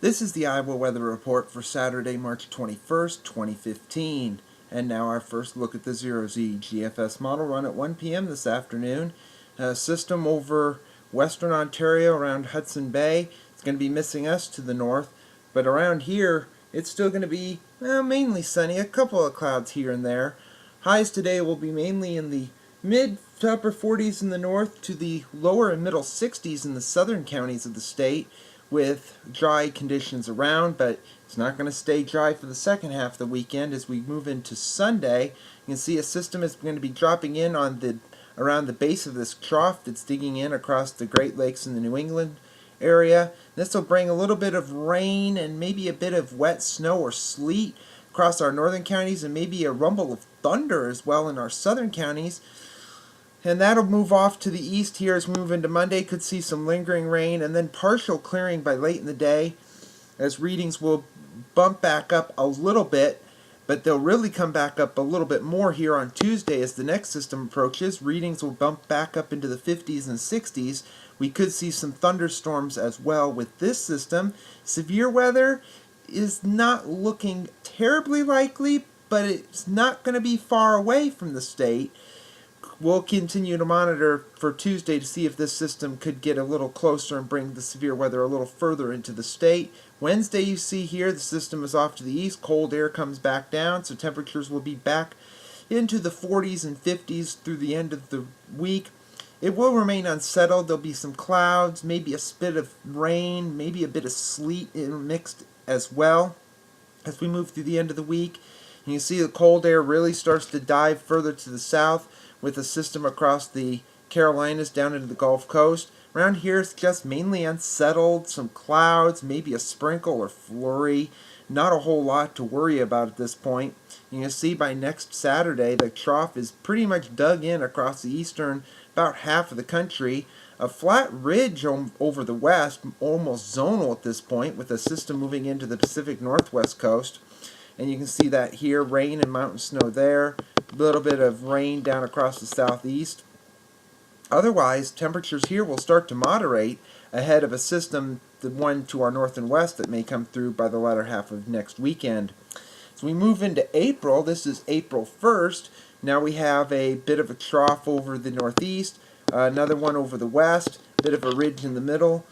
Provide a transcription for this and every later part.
This is the Iowa Weather Report for Saturday, March 21st, 2015. And now our first look at the Zero-Z GFS model run at 1 p.m. this afternoon. System over western Ontario around Hudson Bay. It's going to be missing us to the north, but around here it's still going to be mainly sunny, a couple of clouds here and there. Highs today will be mainly in the mid to upper 40s in the north to the lower and middle 60s in the southern counties of the state, with dry conditions around, but it's not going to stay dry for the second half of the weekend. As we move into Sunday, you can see a system is going to be dropping in on around the base of this trough that's digging in across the Great Lakes in the New England area. This will bring a little bit of rain and maybe a bit of wet snow or sleet across our northern counties, and maybe a rumble of thunder as well in our southern counties. And that'll move off to the east here as we move into Monday. Could see some lingering rain and then partial clearing by late in the day, as readings will bump back up a little bit, but they'll really come back up a little bit more here on Tuesday as the next system approaches. Readings will bump back up into the 50s and 60s. We could see some thunderstorms as well with this system. Severe weather is not looking terribly likely, but it's not going to be far away from the state. We'll continue to monitor for Tuesday to see if this system could get a little closer and bring the severe weather a little further into the state. Wednesday, you see here, the system is off to the east. Cold air comes back down, so temperatures will be back into the 40s and 50s through the end of the week. It will remain unsettled. There'll be some clouds, maybe a spit of rain, maybe a bit of sleet mixed as well as we move through the end of the week. And you see the cold air really starts to dive further to the south, with a system across the Carolinas down into the Gulf Coast. Around here it's just mainly unsettled, some clouds, maybe a sprinkle or flurry. Not a whole lot to worry about at this point. You can see by next Saturday the trough is pretty much dug in across the eastern, about half of the country. A flat ridge over the west, almost zonal at this point, with a system moving into the Pacific Northwest coast. And you can see that here, rain and mountain snow there. A little bit of rain down across the southeast. Otherwise, temperatures here will start to moderate ahead of a system, the one to our north and west, that may come through by the latter half of next weekend. As we move into April, this is April 1st. Now we have a bit of a trough over the northeast, another one over the west, a bit of a ridge in the middle.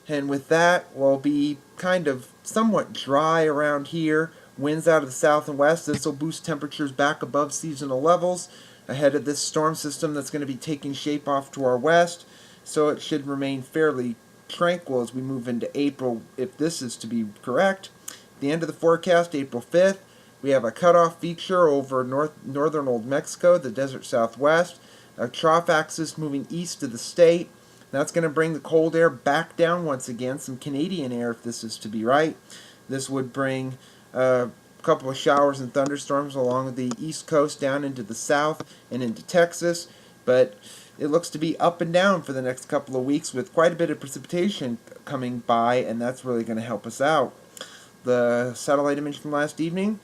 And with that, we'll be kind of somewhat dry around here. Winds out of the south and west. This will boost temperatures back above seasonal levels ahead of this storm system that's going to be taking shape off to our west. So it should remain fairly tranquil as we move into April, if this is to be correct. The end of the forecast, April 5th, we have a cutoff feature over northern Old Mexico, the desert southwest. A trough axis moving east of the state. That's going to bring the cold air back down once again, some Canadian air if this is to be right. This would bring a couple of showers and thunderstorms along the east coast down into the south and into Texas, but it looks to be up and down for the next couple of weeks with quite a bit of precipitation coming by, and that's really going to help us out. The satellite image from last evening,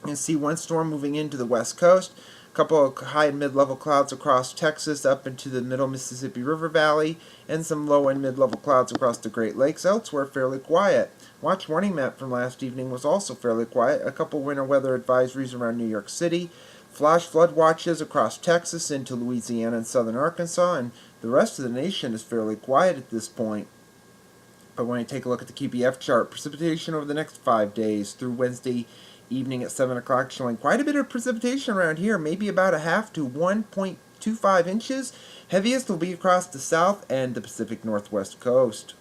you can see one storm moving into the west coast, a couple of high and mid-level clouds across Texas up into the middle Mississippi River Valley, and some low and mid-level clouds across the Great Lakes. Elsewhere, fairly quiet. Watch warning map from last evening was also fairly quiet. A couple winter weather advisories around New York City. Flash flood watches across Texas into Louisiana and southern Arkansas, and the rest of the nation is fairly quiet at this point. But when I take a look at the QPF chart, precipitation over the next 5 days through Wednesday evening at 7 o'clock showing quite a bit of precipitation around here, maybe about a half to 1.25 inches. Heaviest will be across the south and the Pacific Northwest coast.